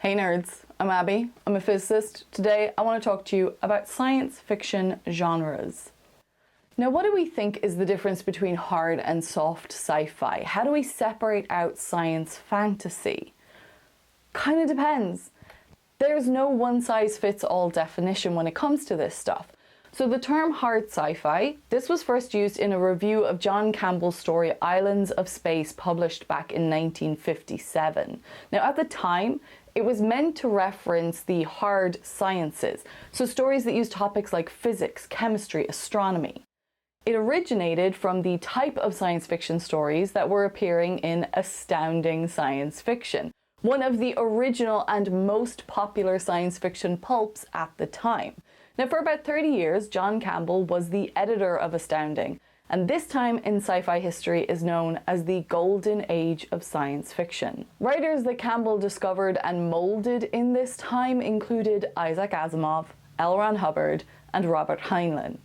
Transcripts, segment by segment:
Hey nerds, I'm Abby, I'm a physicist. Today I want to talk to you about science fiction genres. Now, what do we think is the difference between hard and soft sci-fi? How do we separate out science fantasy? Kind of depends. There's no one-size-fits-all definition when it comes to this stuff. So the term hard sci-fi, this was first used in a review of John Campbell's story Islands of Space, published back in 1957. Now at the time, it was meant to reference the hard sciences, so stories that use topics like physics, chemistry, astronomy. It originated from the type of science fiction stories that were appearing in astounding science fiction, one of the original and most popular science fiction pulps at the time. Now, for about 30 years, John Campbell was the editor of Astounding, and this time in sci-fi history is known as the golden age of science fiction. Writers that Campbell discovered and molded in this time included Isaac Asimov, L. Ron Hubbard, and Robert Heinlein.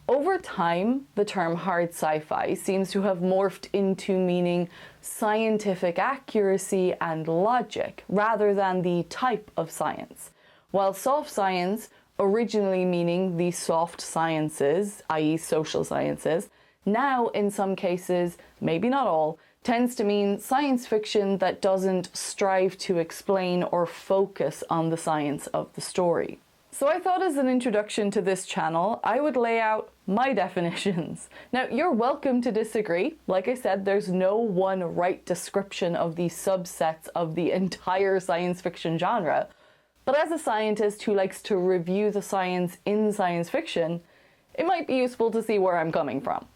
Over time, the term hard sci-fi seems to have morphed into meaning scientific accuracy and logic, rather than the type of science. While soft science, originally meaning the soft sciences, i.e. social sciences, now in some cases, maybe not all, tends to mean science fiction that doesn't strive to explain or focus on the science of the story. So I thought as an introduction to this channel, I would lay out my definitions. Now, you're welcome to disagree. Like I said, there's no one right description of the subsets of the entire science fiction genre. But as a scientist who likes to review the science in science fiction, it might be useful to see where I'm coming from.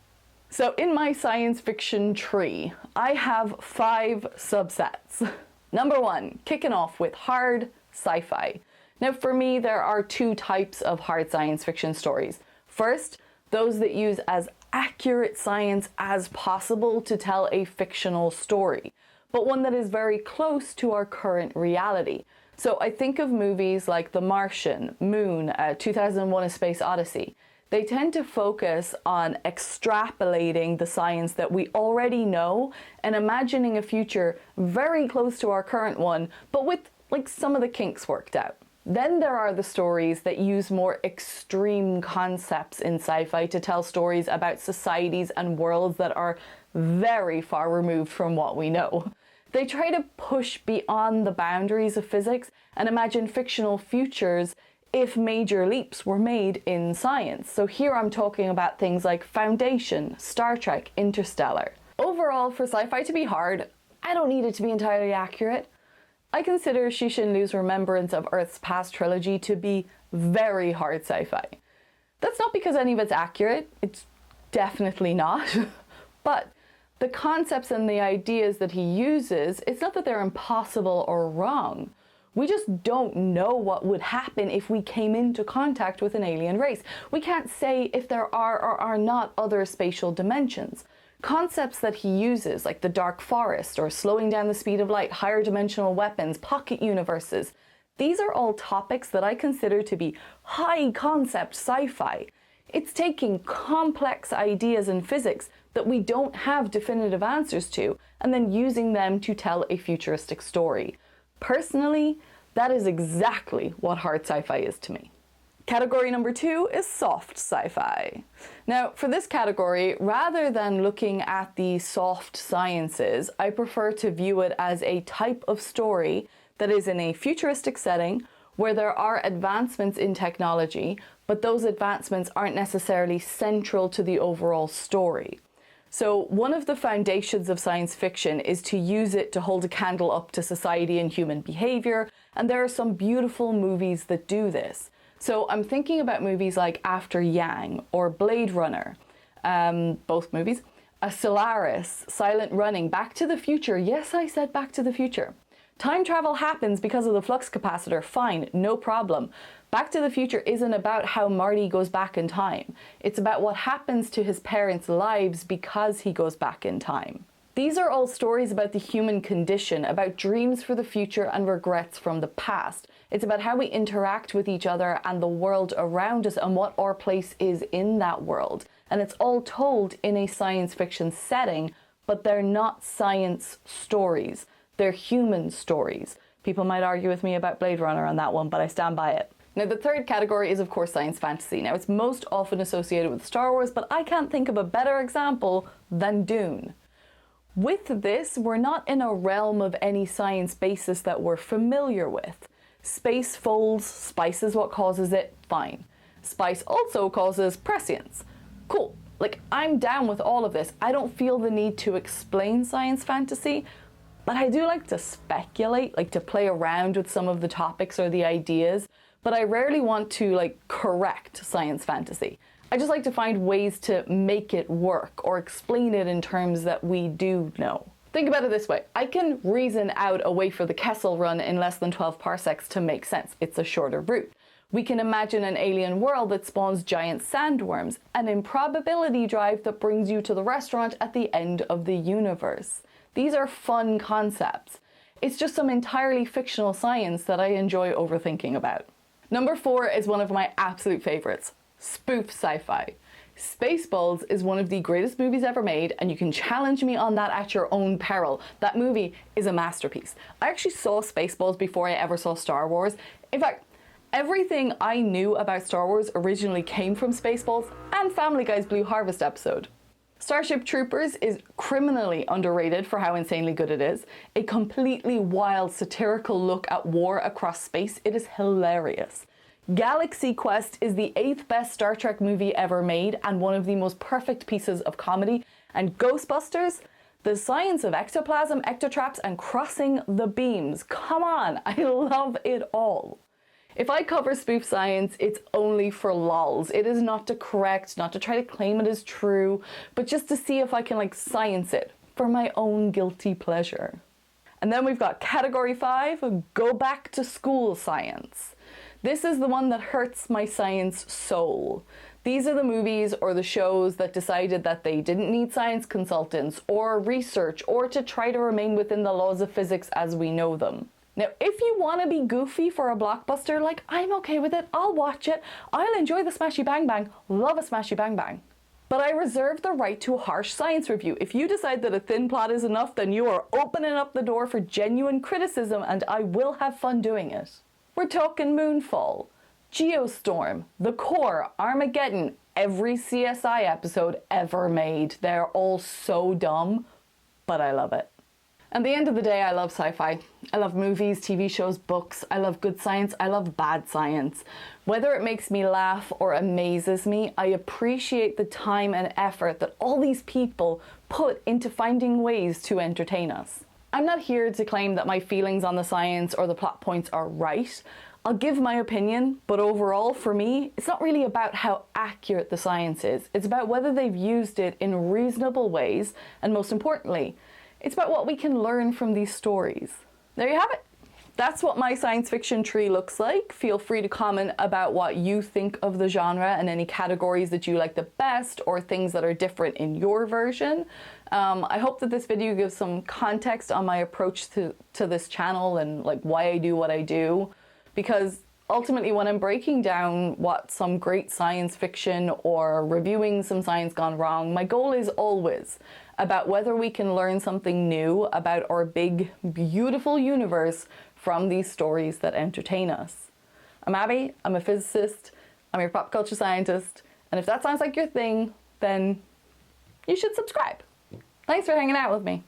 So in my science fiction tree, I have 5 subsets. Number 1, kicking off with hard sci-fi. Now for me, there are 2 types of hard science fiction stories. First, those that use as accurate science as possible to tell a fictional story, but one that is very close to our current reality. So I think of movies like The Martian, Moon, 2001: A Space Odyssey. They tend to focus on extrapolating the science that we already know and imagining a future very close to our current one, but with like some of the kinks worked out. Then there are the stories that use more extreme concepts in sci-fi to tell stories about societies and worlds that are very far removed from what we know. They try to push beyond the boundaries of physics and imagine fictional futures if major leaps were made in science. So here I'm talking about things like Foundation, Star Trek, Interstellar. Overall, for sci-fi to be hard, I don't need it to be entirely accurate. I consider Cixin Liu's Remembrance of Earth's Past trilogy to be very hard sci-fi. That's not because any of it's accurate, it's definitely not, but the concepts and the ideas that he uses, it's not that they're impossible or wrong. We just don't know what would happen if we came into contact with an alien race. We can't say if there are or are not other spatial dimensions. Concepts that he uses, like the dark forest or slowing down the speed of light, higher dimensional weapons, pocket universes, these are all topics that I consider to be high concept sci-fi. It's taking complex ideas in physics that we don't have definitive answers to, and then using them to tell a futuristic story. Personally, that is exactly what hard sci-fi is to me. Category number 2 is soft sci-fi. Now, for this category, rather than looking at the soft sciences, I prefer to view it as a type of story that is in a futuristic setting where there are advancements in technology, but those advancements aren't necessarily central to the overall story. So one of the foundations of science fiction is to use it to hold a candle up to society and human behavior, and there are some beautiful movies that do this. So I'm thinking about movies like After Yang or Blade Runner, both movies, Solaris, Silent Running, Back to the Future. Yes, I said Back to the Future. Time travel happens because of the flux capacitor, fine, no problem. Back to the Future isn't about how Marty goes back in time. It's about what happens to his parents' lives because he goes back in time. These are all stories about the human condition, about dreams for the future and regrets from the past. It's about how we interact with each other and the world around us and what our place is in that world. And it's all told in a science fiction setting, but they're not science stories. They're human stories. People might argue with me about Blade Runner on that one, but I stand by it. Now, the third category is, of course, science fantasy. Now, it's most often associated with Star Wars, but I can't think of a better example than Dune. With this, we're not in a realm of any science basis that we're familiar with. Space folds, spice is what causes it, fine. Spice also causes prescience. Cool. Like, I'm down with all of this. I don't feel the need to explain science fantasy, but I do like to speculate, like to play around with some of the topics or the ideas, but I rarely want to, like, correct science fantasy. I just like to find ways to make it work or explain it in terms that we do know. Think about it this way. I can reason out a way for the Kessel Run in less than 12 parsecs to make sense. It's a shorter route. We can imagine an alien world that spawns giant sandworms, an improbability drive that brings you to the restaurant at the end of the universe. These are fun concepts. It's just some entirely fictional science that I enjoy overthinking about. Number 4 is one of my absolute favorites, Spoof Scifi. Spaceballs is one of the greatest movies ever made, and you can challenge me on that at your own peril. That movie is a masterpiece. I actually saw Spaceballs before I ever saw Star Wars. In fact, everything I knew about Star Wars originally came from Spaceballs and Family Guy's Blue Harvest episode. Starship Troopers is criminally underrated for how insanely good it is. A completely wild, satirical look at war across space. It is hilarious. Galaxy Quest is the 8th best Star Trek movie ever made and one of the most perfect pieces of comedy. And Ghostbusters, the science of ectoplasm, ectotraps, and crossing the beams. Come on, I love it all. If I cover spoof science, it's only for lols. It is not to correct, not to try to claim it as true, but just to see if I can, like, science it for my own guilty pleasure. And then we've got category 5, go back to school science. This is the one that hurts my science soul. These are the movies or the shows that decided that they didn't need science consultants or research or to try to remain within the laws of physics as we know them. Now, if you want to be goofy for a blockbuster, like, I'm okay with it, I'll watch it, I'll enjoy the smashy bang bang, love a smashy bang bang. But I reserve the right to a harsh science review. If you decide that a thin plot is enough, then you are opening up the door for genuine criticism, and I will have fun doing it. We're talking Moonfall, Geostorm, The Core, Armageddon, every CSI episode ever made. They're all so dumb, but I love it. At the end of the day, I love sci-fi. I love movies, TV shows, books. I love good science. I love bad science. Whether it makes me laugh or amazes me, I appreciate the time and effort that all these people put into finding ways to entertain us. I'm not here to claim that my feelings on the science or the plot points are right. I'll give my opinion, but overall, for me, it's not really about how accurate the science is. It's about whether they've used it in reasonable ways, and most importantly, it's about what we can learn from these stories. There you have it. That's what my science fiction tree looks like. Feel free to comment about what you think of the genre and any categories that you like the best or things that are different in your version. I hope that this video gives some context on my approach to this channel and, like, why I do what I do. Because ultimately, when I'm breaking down what some great science fiction or reviewing some science gone wrong, my goal is always about whether we can learn something new about our big, beautiful universe from these stories that entertain us. I'm Abby, I'm a physicist, I'm your pop culture scientist, and if that sounds like your thing, then you should subscribe. Thanks for hanging out with me.